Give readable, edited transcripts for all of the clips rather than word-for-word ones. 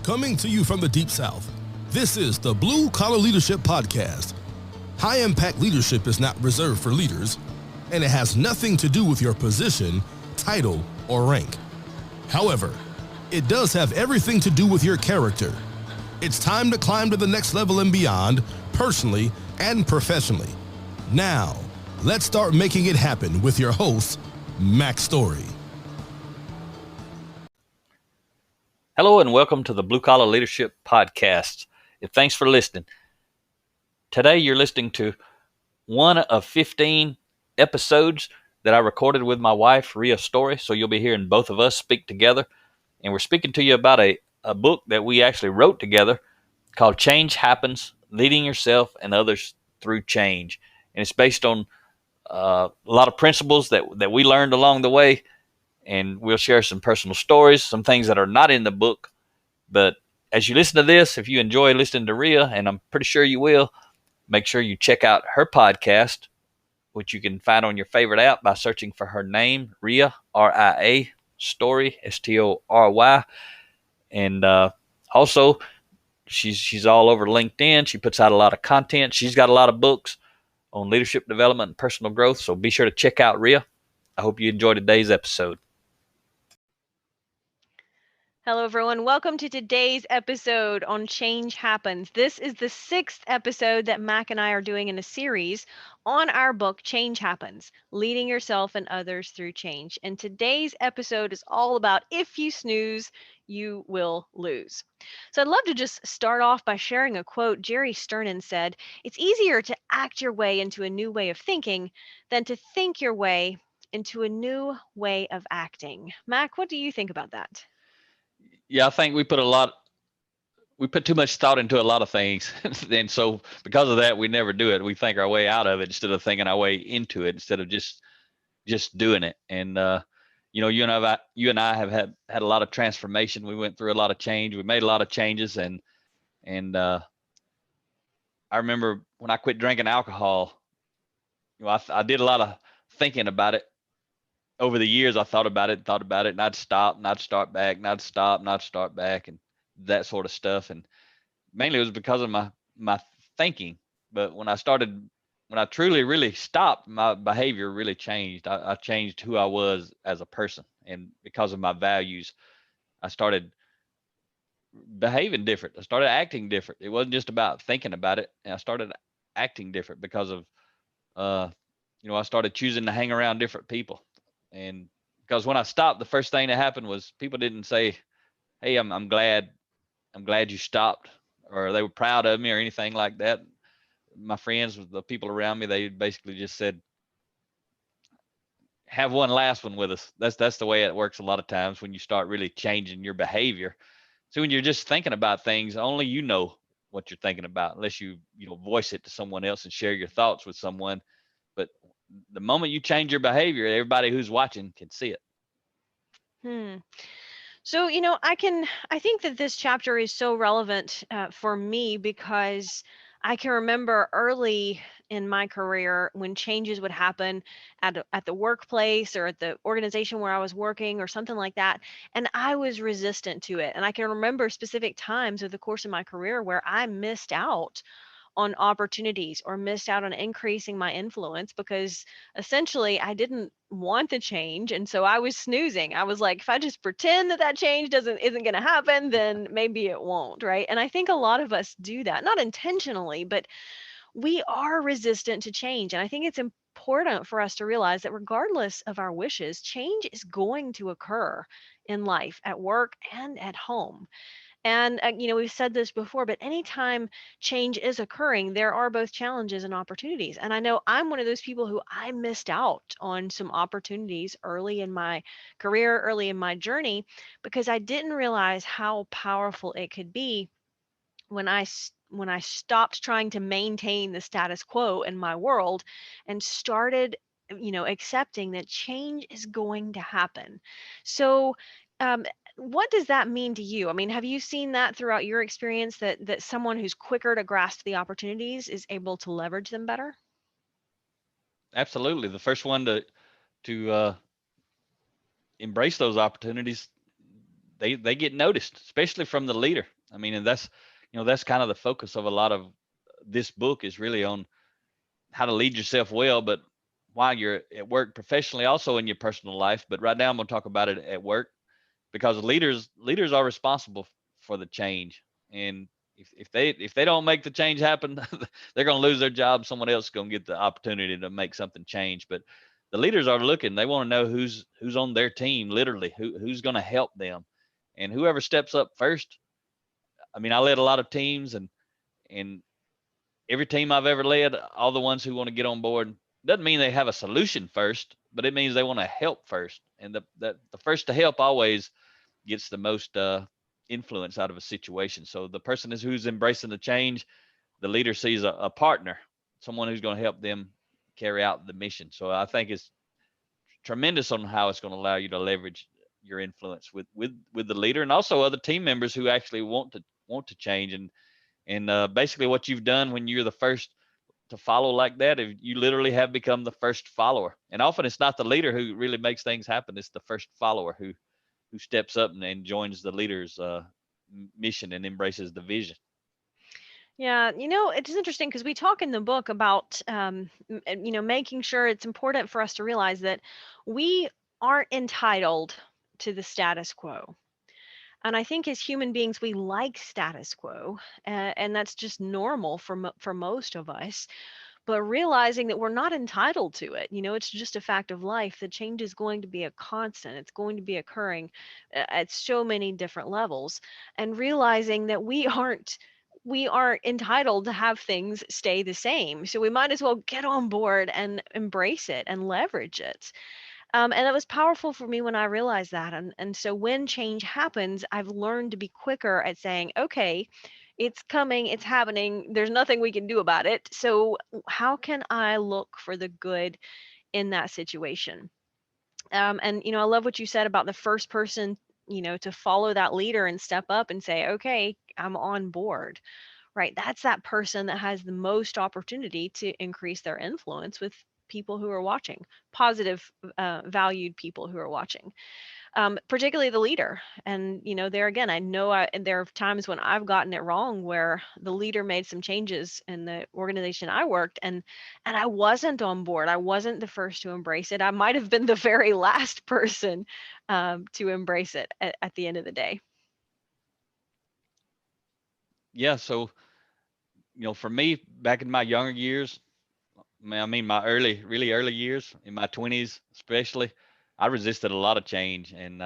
Coming to you from the Deep South, this is the Blue Collar Leadership Podcast. High-impact leadership is not reserved for leaders, and it has nothing to do with your position, title, or rank. However, it does have everything to do with your character. It's time to climb to the next level and beyond, personally and professionally. Now, let's start making it happen with your host, Mac Story. Hello and welcome to the Blue Collar Leadership Podcast. And thanks for listening. Today you're listening to one of 15 episodes that I recorded with my wife, Rhea Story. So you'll be hearing both of us speak together. And we're speaking to you about a book that we actually wrote together called Change Happens, Leading Yourself and Others Through Change. And it's based on a lot of principles that we learned along the way. And we'll share some personal stories, some things that are not in the book. But as you listen to this, if you enjoy listening to Rhea, and I'm pretty sure you will, make sure you check out her podcast, which you can find on your favorite app by searching for her name, Rhea, R-I-A, Story, S-T-O-R-Y. And also, she's all over LinkedIn. She puts out a lot of content. She's got a lot of books on leadership development and personal growth. So be sure to check out Rhea. I hope you enjoyed today's episode. Hello, everyone. Welcome to today's episode on Change Happens. This is the sixth episode that Mac and I are doing in a series on our book, Change Happens, Leading Yourself and Others Through Change. And today's episode is all about if you snooze, you will lose. So I'd love to just start off by sharing a quote. Jerry Sternin said, "It's easier to act your way into a new way of thinking than to think your way into a new way of acting." Mac, what do you think about that? Yeah, I think we put too much thought into a lot of things. And so because of that, we never do it. We think our way out of it instead of thinking our way into it, instead of just doing it. And, you and I have had a lot of transformation. We went through a lot of change. We made a lot of changes. And I remember when I quit drinking alcohol, I did a lot of thinking about it. Over the years, I thought about it, and I'd stop, and I'd start back, and I'd stop, and I'd start back, and that sort of stuff. And mainly it was because of my thinking. But when I truly, really stopped, my behavior really changed. I changed who I was as a person. And because of my values, I started behaving different. I started acting different. It wasn't just about thinking about it. And I started acting different because of, I started choosing to hang around different people. And because when I stopped, the first thing that happened was people didn't say, "Hey, I'm glad you stopped," or they were proud of me or anything like that. My friends, the people around me, they basically just said, "Have one last one with us." That's the way it works a lot of times when you start really changing your behavior. So when you're just thinking about things, only you know what you're thinking about, unless you voice it to someone else and share your thoughts with someone. But the moment you change your behavior, everybody who's watching can see it. So, I think that this chapter is so relevant for me because I can remember early in my career when changes would happen at the workplace or at the organization where I was working or something like that. And I was resistant to it. And I can remember specific times over the course of my career where I missed out on opportunities or missed out on increasing my influence because essentially I didn't want the change. And so I was snoozing. I was like, if I just pretend that change isn't going to happen, then maybe it won't. Right. And I think a lot of us do that, not intentionally, but we are resistant to change. And I think it's important for us to realize that regardless of our wishes, change is going to occur in life, at work, and at home. And, we've said this before, but anytime change is occurring, there are both challenges and opportunities. And I know I'm one of those people who I missed out on some opportunities early in my career, early in my journey, because I didn't realize how powerful it could be when I stopped trying to maintain the status quo in my world and started accepting that change is going to happen. So what does that mean to you? I mean, have you seen that throughout your experience that someone who's quicker to grasp the opportunities is able to leverage them better? Absolutely. The first one to embrace those opportunities, they get noticed, especially from the leader. I mean, and that's kind of the focus of a lot of this book, is really on how to lead yourself well, but while you're at work professionally, also in your personal life. But right now I'm going to talk about it at work, because leaders are responsible for the change. And if they don't make the change happen, they're going to lose their job. Someone else is going to get the opportunity to make something change. But the leaders are looking. They want to know who's on their team, literally, who's going to help them. And whoever steps up first. I mean, I led a lot of teams, and every team I've ever led, all the ones who want to get on board, doesn't mean they have a solution first, but it means they want to help first. And the first to help always gets the most influence out of a situation. So the person is who's embracing the change. The leader sees a partner, someone who's going to help them carry out the mission. So I think it's tremendous on how it's going to allow you to leverage your influence with the leader, and also other team members who actually want to change. And basically what you've done when you're the first to follow like that, if you literally have become the first follower. And often it's not the leader who really makes things happen. It's the first follower who steps up and joins the leader's mission and embraces the vision. Yeah, it's interesting because we talk in the book about, making sure it's important for us to realize that we aren't entitled to the status quo. And I think as human beings, we like status quo, and that's just normal for most of us. But realizing that we're not entitled to it, it's just a fact of life. The change is going to be a constant. It's going to be occurring at so many different levels, and realizing that we aren't entitled to have things stay the same. So we might as well get on board and embrace it and leverage it. And it was powerful for me when I realized that. And so when change happens, I've learned to be quicker at saying, okay, it's coming, it's happening. There's nothing we can do about it. So how can I look for the good in that situation? And I love what you said about the first person, to follow that leader and step up and say, okay, I'm on board. Right? That's that person that has the most opportunity to increase their influence with people who are watching, positive, valued people who are watching, particularly the leader. And, there again, I know there are times when I've gotten it wrong where the leader made some changes in the organization I worked, and I wasn't on board. I wasn't the first to embrace it. I might have been the very last person to embrace it at the end of the day. Yeah. So, for me, back in my younger years, I mean, my really early years, in my 20s especially, I resisted a lot of change. And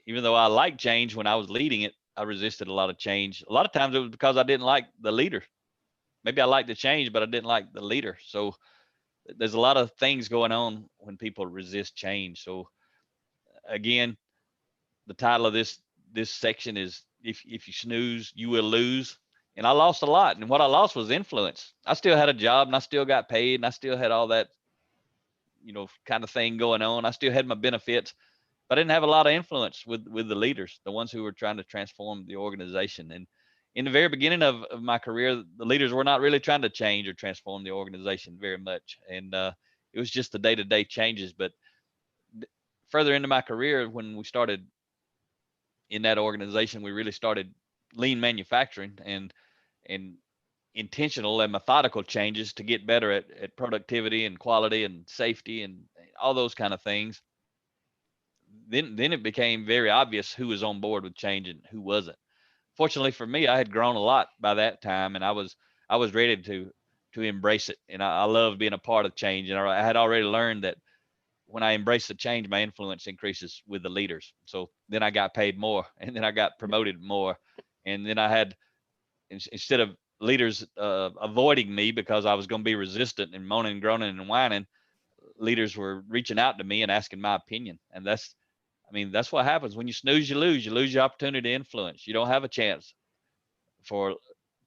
even though I liked change when I was leading it, I resisted a lot of change. A lot of times it was because I didn't like the leader. Maybe I liked the change, but I didn't like the leader. So there's a lot of things going on when people resist change. So again, the title of this section is, if you snooze, you will lose. And I lost a lot. And what I lost was influence. I still had a job, and I still got paid, and I still had all that, kind of thing going on. I still had my benefits, but I didn't have a lot of influence with the leaders, the ones who were trying to transform the organization. And in the very beginning of my career, the leaders were not really trying to change or transform the organization very much. And it was just the day-to-day changes. But further into my career, when we started in that organization, we really started lean manufacturing and intentional and methodical changes to get better at productivity and quality and safety and all those kind of things. Then it became very obvious who was on board with change and who wasn't. Fortunately for me, I had grown a lot by that time, and I was ready to embrace it. And I love being a part of change. And I had already learned that when I embrace the change, my influence increases with the leaders. So then I got paid more, and then I got promoted more, and then I had, instead of leaders avoiding me because I was going to be resistant and moaning, groaning, and whining, leaders were reaching out to me and asking my opinion. And that's what happens when you snooze. You lose. You lose your opportunity to influence. You don't have a chance for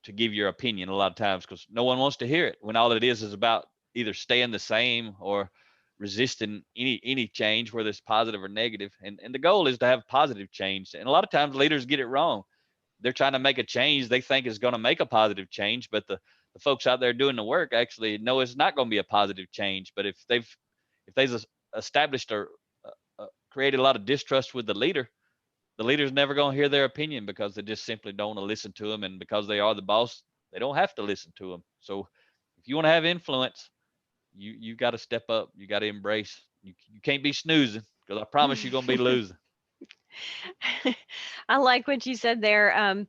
to give your opinion a lot of times, because no one wants to hear it, when all it is about either staying the same or resisting any change, whether it's positive or negative. And the goal is to have positive change. And a lot of times leaders get it wrong. They're trying to make a change they think is going to make a positive change, but the folks out there doing the work actually know it's not going to be a positive change. But if they've established or created a lot of distrust with the leader, the leader's never going to hear their opinion because they just simply don't want to listen to them. And because they are the boss, they don't have to listen to them. So if you want to have influence, you got to step up. You got to embrace. You can't be snoozing, because I promise you're going to be losing. I like what you said there,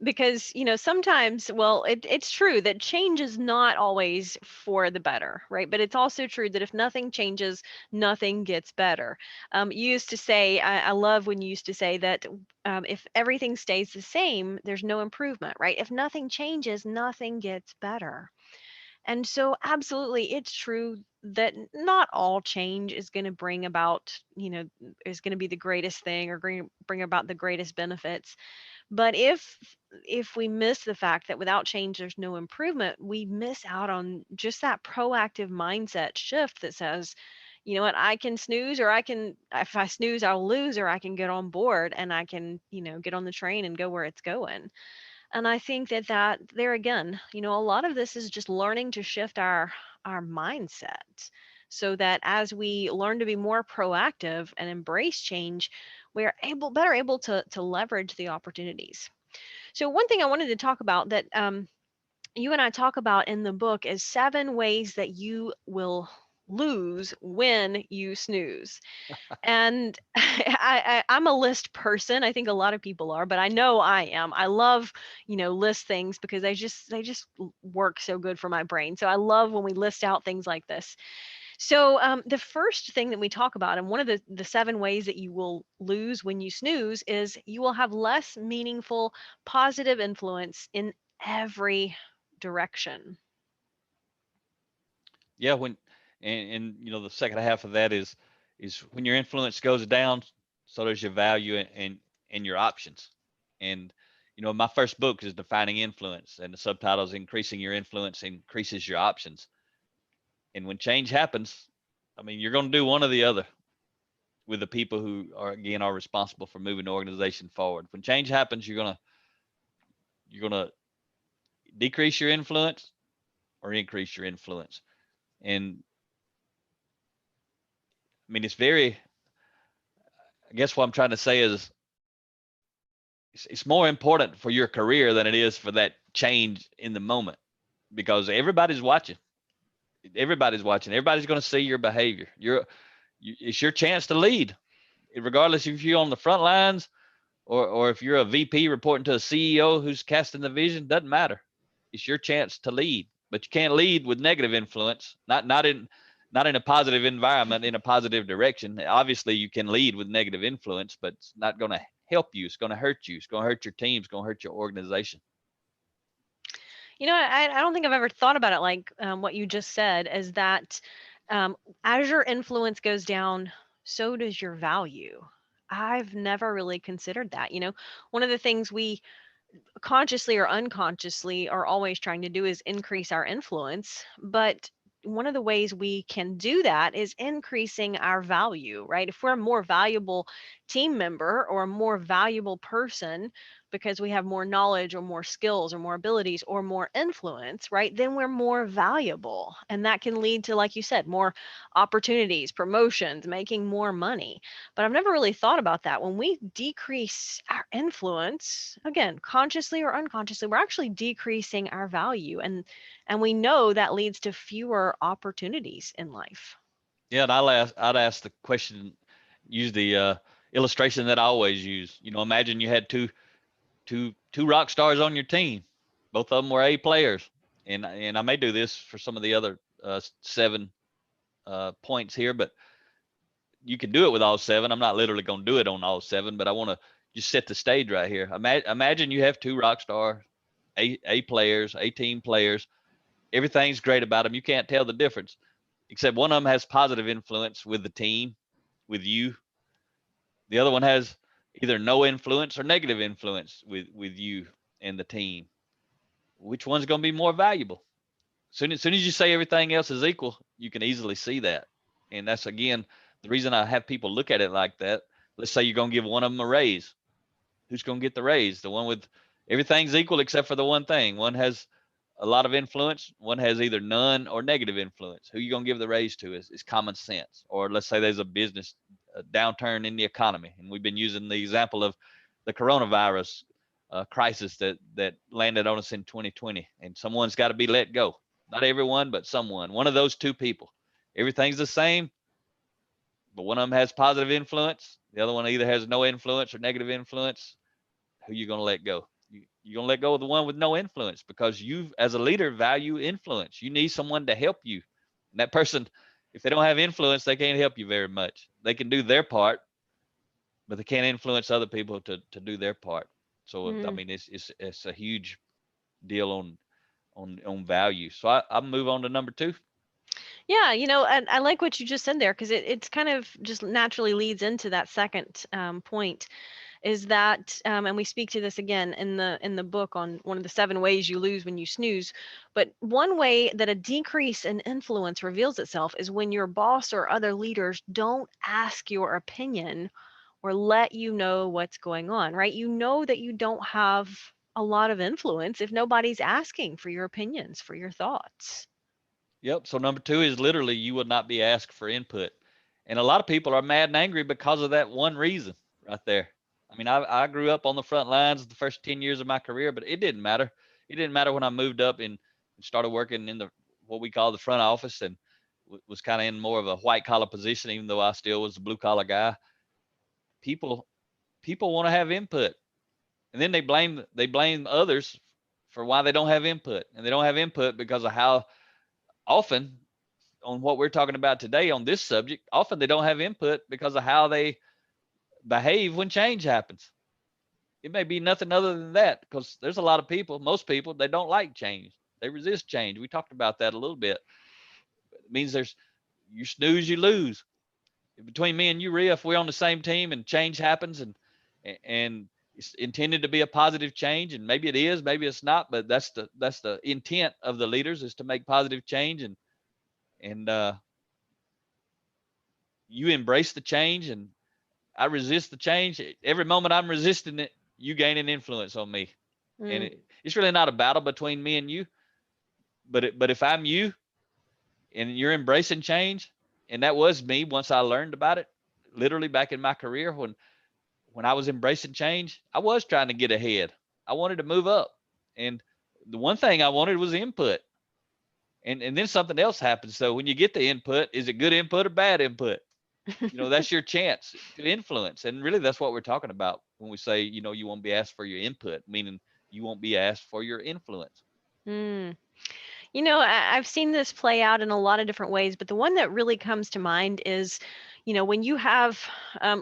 because sometimes, well, it's true that change is not always for the better, right? But it's also true that if nothing changes, nothing gets better. You used to say, I love when you used to say that, if everything stays the same, there's no improvement, right? If nothing changes, nothing gets better. And so, absolutely, it's true that not all change is going to bring about, is going to be the greatest thing or bring about the greatest benefits. But if we miss the fact that without change there's no improvement, we miss out on just that proactive mindset shift that says, you know what, I can snooze, or if I snooze, I'll lose, or I can get on board and I can, get on the train and go where it's going. And I think that there again, a lot of this is just learning to shift our mindset, so that as we learn to be more proactive and embrace change, we're better able to leverage the opportunities. So one thing I wanted to talk about that, you and I talk about in the book is 7 ways that you will lose when you snooze. And I'm a list person. I think a lot of people are, but I know I am. I love, list things because they just work so good for my brain. So I love when we list out things like this. So the first thing that we talk about, and one of the 7 ways that you will lose when you snooze, is you will have less meaningful, positive influence in every direction. Yeah, and the second half of that is when your influence goes down, so does your value and your options. And my first book is Defining Influence, and the subtitle is Increasing Your Influence Increases Your Options. And when change happens, I mean, you're going to do one or the other with the people who are responsible for moving the organization forward. When change happens, you're gonna decrease your influence or increase your influence. And I mean, I guess what I'm trying to say is it's more important for your career than it is for that change in the moment, because everybody's watching. Everybody's watching. Everybody's going to see your behavior. It's your chance to lead, regardless if you're on the front lines or if you're a VP reporting to a CEO who's casting the vision. Doesn't matter. It's your chance to lead, but you can't lead with negative influence. Not in a positive environment, in a positive direction. Obviously, you can lead with negative influence, but it's not going to help you. It's going to hurt you. It's going to hurt your team. It's going to hurt your organization. I don't think I've ever thought about it like, what you just said, is that, as your influence goes down, so does your value. I've never really considered that. One of the things we consciously or unconsciously are always trying to do is increase our influence. But one of the ways we can do that is increasing our value, right? If we're a more valuable team member or a more valuable person because we have more knowledge or more skills or more abilities or more influence, right? Then we're more valuable. And that can lead to, like you said, more opportunities, promotions, making more money. But I've never really thought about that. When we decrease our influence, again, consciously or unconsciously, we're actually decreasing our value. And we know that leads to fewer opportunities in life. Yeah, and I'd ask the question, use the illustration that I always use. Imagine you had two rock stars on your team. Both of them were A players, and I may do this for some of the other 7 points here, but you can do it with all 7. I'm not literally going to do it on all 7, but I want to just set the stage right here. Imagine you have 2 rock star A players, A team players. Everything's great about them. You can't tell the difference, except one of them has positive influence with the team, with you. The other one has either no influence or negative influence with you and the team. Which one's going to be more valuable? Soon as you say everything else is equal, you can easily see that. And that's, again, the reason I have people look at it like that. Let's say you're going to give one of them a raise. Who's going to get the raise? The one with everything's equal except for the one thing. One has a lot of influence. One has either none or negative influence. Who you going to give the raise to is common sense. Or let's say there's a business a downturn in the economy. And we've been using the example of the coronavirus crisis that landed on us in 2020. And someone's got to be let go. Not everyone, but someone. One of those two people. Everything's the same, but one of them has positive influence. The other one either has no influence or negative influence. Who you going to let go? You're going to let go of the one with no influence, because you, as a leader, value influence. You need someone to help you. And that person, if they don't have influence, they can't help you very much. They can do their part, but they can't influence other people to do their part. So, I mean, it's a huge deal on value. So I move on to number 2. Yeah, and I like what you just said there, because it's kind of just naturally leads into that second point, is that, and we speak to this again in the book on one of the 7 ways you lose when you snooze. But one way that a decrease in influence reveals itself is when your boss or other leaders don't ask your opinion or let you know what's going on, right? You know that you don't have a lot of influence if nobody's asking for your opinions, for your thoughts. Yep. So number 2 is literally you will not be asked for input. And a lot of people are mad and angry because of that one reason right there. I mean, I grew up on the front lines the first 10 years of my career, but it didn't matter. It didn't matter when I moved up and started working in the what we call the front office, and was kind of in more of a white collar position, even though I still was a blue collar guy. People people want to have input, and then they blame others for why they don't have input, and they don't have input because of how often, on what we're talking about today on this subject, often they don't have input because of how they behave when change happens. It may be nothing other than that, because there's a lot of people, most people, they don't like change. They resist change. We talked about that a little bit. It means you snooze, you lose. Between me and you, Rhea, if we're on the same team and change happens, and it's intended to be a positive change, and maybe it is, maybe it's not, but that's the intent of the leaders, is to make positive change, and you embrace the change, and I resist the change. Every moment I'm resisting it, you gain an influence on me. And Mm. it's really not a battle between me and you, but if I'm you and you're embracing change, and that was me once I learned about it, literally back in my career, when I was embracing change, I was trying to get ahead. I wanted to move up, and the one thing I wanted was input. And then something else happens. So when you get the input, is it good input or bad input? That's your chance to influence. And really, that's what we're talking about when we say, you won't be asked for your input, meaning you won't be asked for your influence. Mm. I've seen this play out in a lot of different ways, but the one that really comes to mind is, when you have,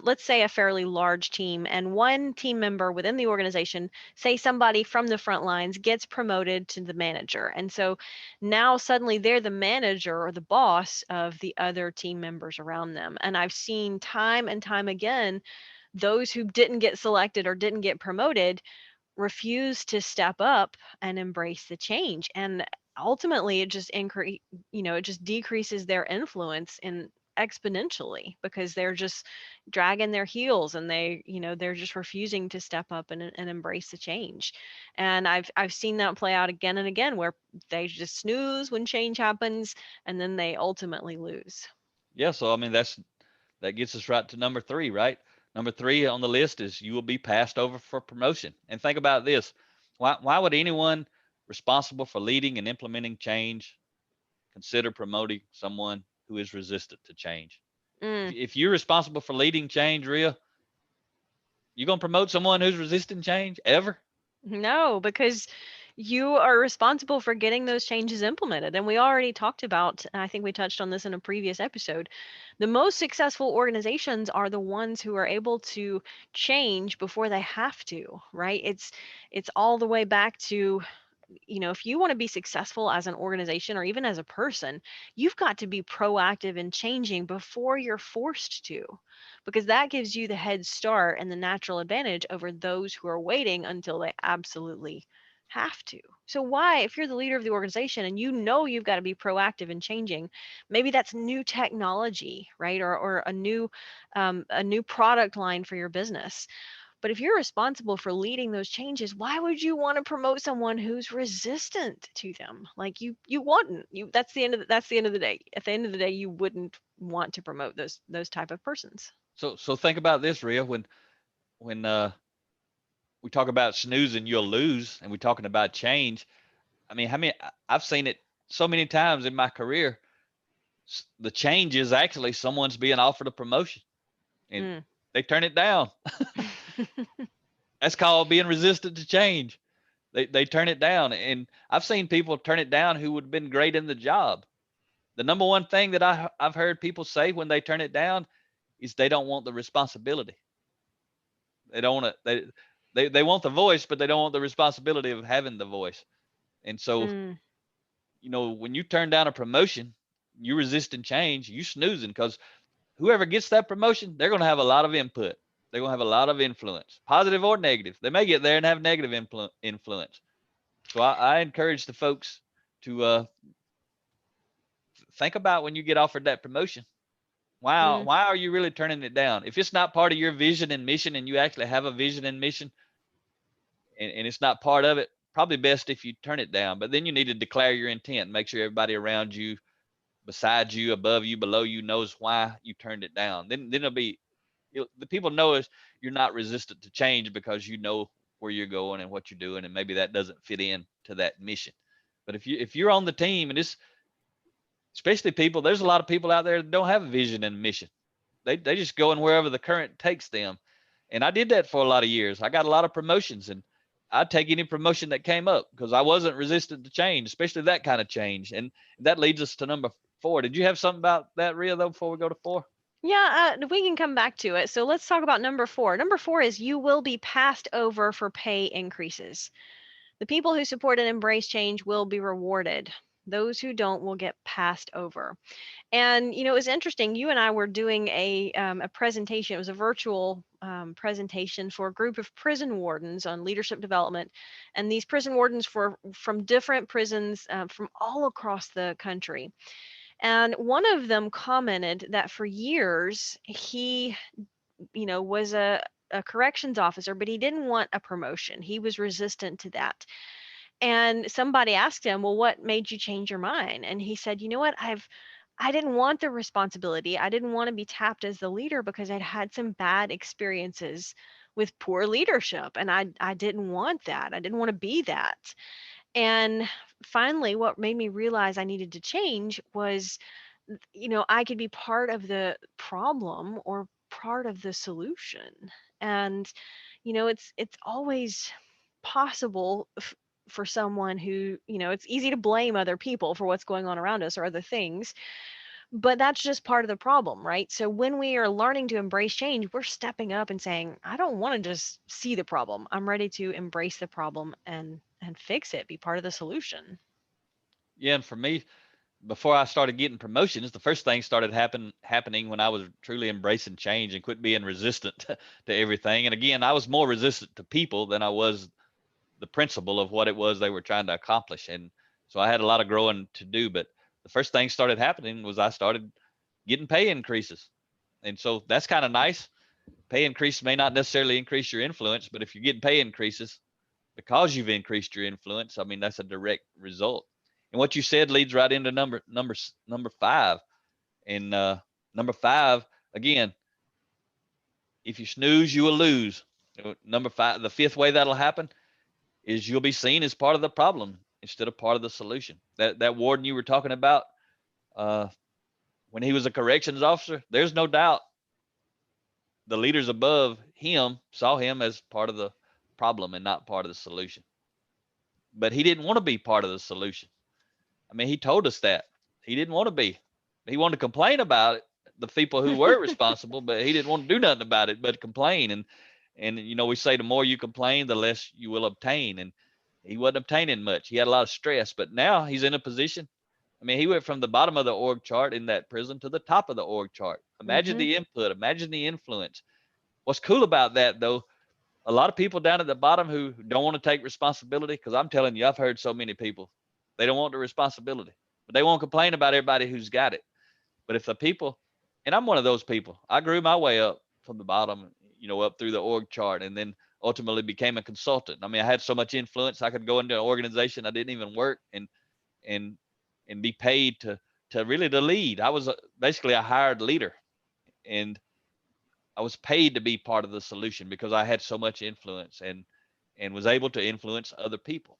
let's say, a fairly large team, and one team member within the organization, say somebody from the front lines, gets promoted to the manager. And so now suddenly they're the manager or the boss of the other team members around them. And I've seen time and time again, those who didn't get selected or didn't get promoted refuse to step up and embrace the change, and ultimately it just decreases their influence in exponentially, because they're just dragging their heels, and they're just refusing to step up and embrace the change. And I've seen that play out again and again, where they just snooze when change happens, and then they ultimately lose. Yeah. So, I mean, that gets us right to number 3, right? Number 3 on the list is you will be passed over for promotion. And think about this. Why would anyone responsible for leading and implementing change consider promoting someone who is resistant to change? Mm. If you're responsible for leading change, Rhea, you gonna promote someone who's resisting change ever? No, because you are responsible for getting those changes implemented. And we already talked about, and I think we touched on this in a previous episode, the most successful organizations are the ones who are able to change before they have to, right? It's all the way back to, if you want to be successful as an organization or even as a person, you've got to be proactive in changing before you're forced to, because that gives you the head start and the natural advantage over those who are waiting until they absolutely have to. So why, if you're the leader of the organization and you've got to be proactive in changing, maybe that's new technology, right? Or a new product line for your business. But if you're responsible for leading those changes, why would you want to promote someone who's resistant to them? Like you wouldn't. That's the end of the day. At the end of the day, you wouldn't want to promote those type of persons. So think about this, Rhea. When we talk about snoozing, you'll lose, and we're talking about change. I mean, I've seen it so many times in my career. The change is actually someone's being offered a promotion and Mm. they turn it down. That's called being resistant to change. They turn it down, and I've seen people turn it down who would have been great in the job. The number one thing that I've heard people say when they turn it down is they don't want the responsibility. They don't want to. They want the voice, but they don't want the responsibility of having the voice. And so, Mm. when you turn down a promotion, you resisting change, you snoozing, because whoever gets that promotion, they're going to have a lot of input. They're going to have a lot of influence, positive or negative. They may get there and have negative influence. So I encourage the folks to think about when you get offered that promotion. Wow, Mm. why are you really turning it down? If it's not part of your vision and mission, and you actually have a vision and mission, and it's not part of it, probably best if you turn it down. But then you need to declare your intent, make sure everybody around you, beside you, above you, below you, knows why you turned it down. Then it'll be, the people know is you're not resistant to change because you know where you're going and what you're doing, and maybe that doesn't fit in to that mission. But if you're on the team, and it's especially people, there's a lot of people out there that don't have a vision and mission. They just go in wherever the current takes them. And I did that for a lot of years. I got a lot of promotions, and I'd take any promotion that came up because I wasn't resistant to change, especially that kind of change. And that leads us to number 4. Did you have something about that, Rhea, though, before we go to 4? Yeah, we can come back to it. So let's talk about number 4. Number 4 is you will be passed over for pay increases. The people who support and embrace change will be rewarded. Those who don't will get passed over. And it was interesting. You and I were doing a presentation. It was a virtual presentation for a group of prison wardens on leadership development, and these prison wardens were from different prisons from all across the country. And one of them commented that for years he, was a corrections officer, but he didn't want a promotion. He was resistant to that. And somebody asked him, "Well, what made you change your mind?" And he said, "You know what? I didn't want the responsibility. I didn't want to be tapped as the leader because I'd had some bad experiences with poor leadership, and I didn't want that. I didn't want to be that." And finally, what made me realize I needed to change was, I could be part of the problem or part of the solution. And it's always possible for someone who, it's easy to blame other people for what's going on around us or other things, but that's just part of the problem, right? So when we are learning to embrace change, we're stepping up and saying, I don't want to just see the problem. I'm ready to embrace the problem and fix it, be part of the solution. Yeah, and for me, before I started getting promotions, the first thing started happening when I was truly embracing change and quit being resistant to everything. And again, I was more resistant to people than I was the principle of what it was they were trying to accomplish. And so I had a lot of growing to do. But the first thing started happening was I started getting pay increases. And so that's kind of nice. Pay increase may not necessarily increase your influence, but if you're getting pay increases because you've increased your influence, I mean, that's a direct result. And what you said leads right into number 5. And number 5, again, if you snooze, you will lose. Number 5, the 5th way that'll happen is you'll be seen as part of the problem instead of part of the solution. That warden you were talking about, uh, when he was a corrections officer, there's no doubt the leaders above him saw him as part of the problem and not part of the solution. But he didn't want to be part of the solution. I mean, he told us that he didn't want to be. He wanted to complain about it, the people who were responsible, but he didn't want to do nothing about it but complain. And we say the more you complain, the less you will obtain. And he wasn't obtaining much. He had a lot of stress, but now he's in a position. I mean, he went from the bottom of the org chart in that prison to the top of the org chart. Imagine Hmm. the input, imagine the influence. What's cool about that, though, a lot of people down at the bottom who don't want to take responsibility, because I'm telling you, I've heard so many people, they don't want the responsibility, but they won't complain about everybody who's got it. But if the people, and I'm one of those people, I grew my way up from the bottom, up through the org chart, and then ultimately became a consultant. I mean, I had so much influence, I could go into an organization I didn't even work and and be paid to really to lead. I was basically a hired leader, and I was paid to be part of the solution because I had so much influence and was able to influence other people.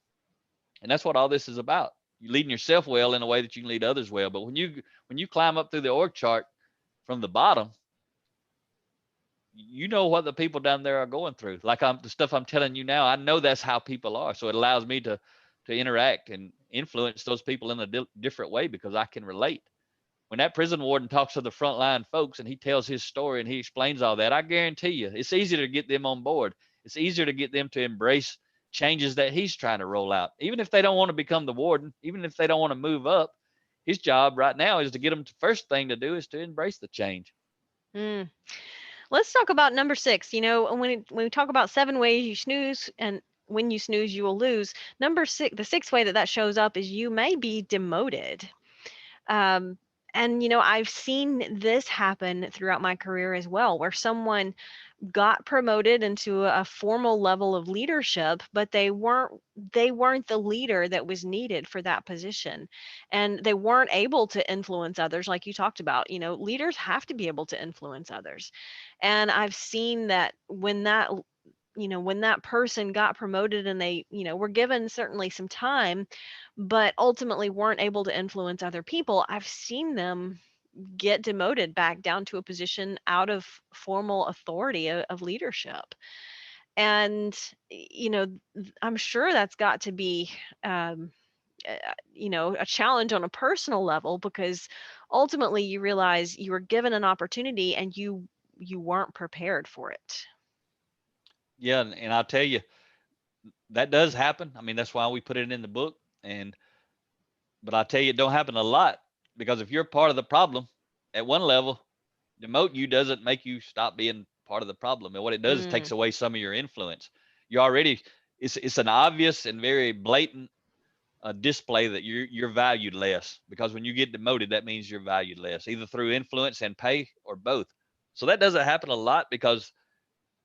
And that's what all this is about. You leading yourself well in a way that you can lead others well. But when you climb up through the org chart from the bottom, you know what the people down there are going through. Like the stuff I'm telling you now, I know that's how people are. So it allows me to interact and influence those people in a different way because I can relate. When that prison warden talks to the frontline folks and he tells his story and he explains all that, I guarantee you it's easier to get them on board. It's easier to get them to embrace changes that he's trying to roll out. Even if they don't want to become the warden, even if they don't want to move up, his job right now is to get them to first thing to do is to embrace the change. Mm. Let's talk about number 6. You know, when we talk about 7 ways you snooze, and when you snooze, you will lose. Number 6, the 6th way that that shows up is you may be demoted. And you know, I've seen this happen throughout my career as well, where someone got promoted into a formal level of leadership, but they weren't the leader that was needed for that position, and they weren't able to influence others like you talked about. You know, leaders have to be able to influence others, and I've seen that when that person got promoted and they, were given certainly some time, but ultimately weren't able to influence other people, I've seen them get demoted back down to a position out of formal authority of leadership. And I'm sure that's got to be a challenge on a personal level, because ultimately you realize you were given an opportunity and you weren't prepared for it. Yeah, and I'll tell you, that does happen. I mean, that's why we put it in the book. But I tell you, it don't happen a lot, because if you're part of the problem at one level, demote you doesn't make you stop being part of the problem. And what it does is takes away some of your influence. You already, it's an obvious and very blatant display that you're valued less, because when you get demoted, that means you're valued less, either through influence and pay or both. So that doesn't happen a lot, because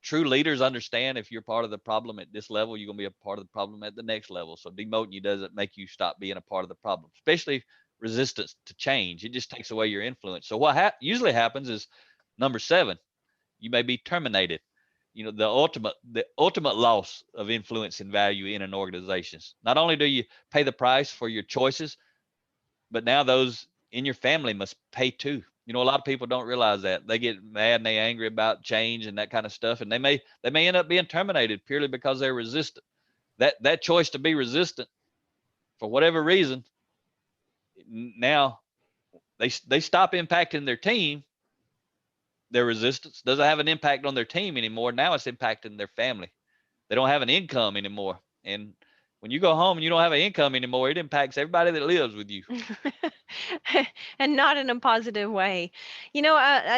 true leaders understand if you're part of the problem at this level, you're going to be a part of the problem at the next level. So demoting you doesn't make you stop being a part of the problem, especially resistance to change. It just takes away your influence. So what usually happens is number 7, you may be terminated. You know, the ultimate loss of influence and value in an organization. Not only do you pay the price for your choices, but now those in your family must pay too. You know, a lot of people don't realize that. They get mad and they angry about change and that kind of stuff, and they may end up being terminated purely because they're resistant. That choice to be resistant for whatever reason, now they stop impacting their team. Their resistance doesn't have an impact on their team anymore. Now it's impacting their family. They don't have an income anymore. And when you go home and you don't have an income anymore, it impacts everybody that lives with you. And not in a positive way.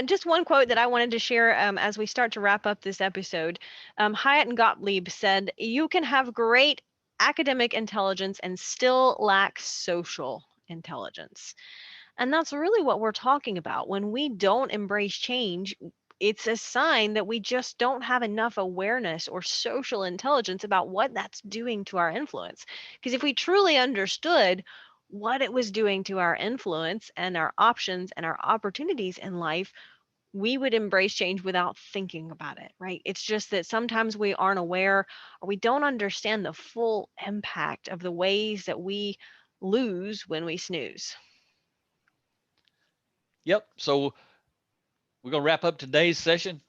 Just one quote that I wanted to share as we start to wrap up this episode. Hyatt and Gottlieb said, "You can have great academic intelligence and still lack social intelligence." And that's really what we're talking about. When we don't embrace change, it's a sign that we just don't have enough awareness or social intelligence about what that's doing to our influence. Because if we truly understood what it was doing to our influence and our options and our opportunities in life, we would embrace change without thinking about it, right? It's just that sometimes we aren't aware, or we don't understand the full impact of the ways that we lose when we snooze. Yep. So we're going to wrap up today's session.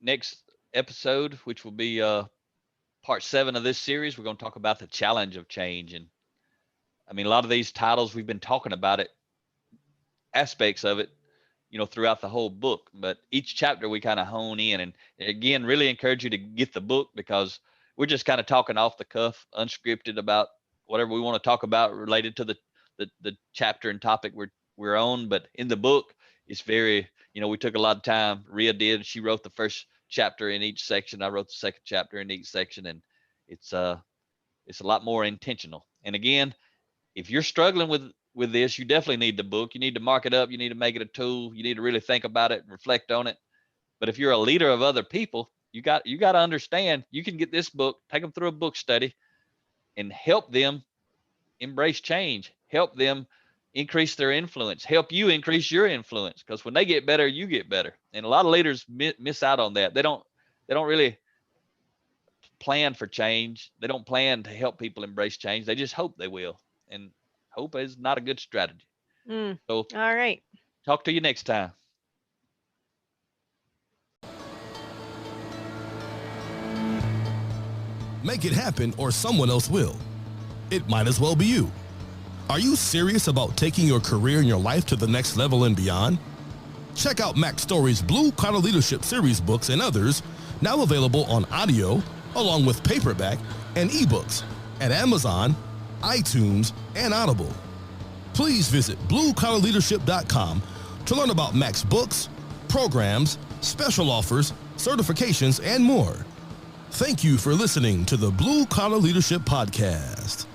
Next episode, which will be part 7 of this series, we're going to talk about the challenge of change. And I mean, a lot of these titles, we've been talking about it, aspects of it, throughout the whole book. But each chapter we kind of hone in. And again, really encourage you to get the book, because we're just kind of talking off the cuff, unscripted about whatever we want to talk about related to the chapter and topic we're on. But in the book, it's very, we took a lot of time. Rhea did. She wrote the first chapter in each section. I wrote the second chapter in each section, and it's a lot more intentional. And again, if you're struggling with this, you definitely need the book. You need to mark it up. You need to make it a tool. You need to really think about it and reflect on it. But if you're a leader of other people, you got to understand, you can get this book, take them through a book study, and help them embrace change, help them increase their influence, help you increase your influence, because when they get better, you get better. And a lot of leaders miss out on that. They don't really plan for change. They don't plan to help people embrace change. They just hope they will. And hope is not a good strategy. So All right. talk to you next time. Make it happen or someone else will. It might as well be you. Are you serious about taking your career and your life to the next level and beyond? Check out Mac Story's Blue Collar Leadership series books and others, now available on audio, along with paperback and ebooks at Amazon, iTunes, and Audible. Please visit bluecollarleadership.com to learn about Mac's books, programs, special offers, certifications, and more. Thank you for listening to the Blue Collar Leadership Podcast.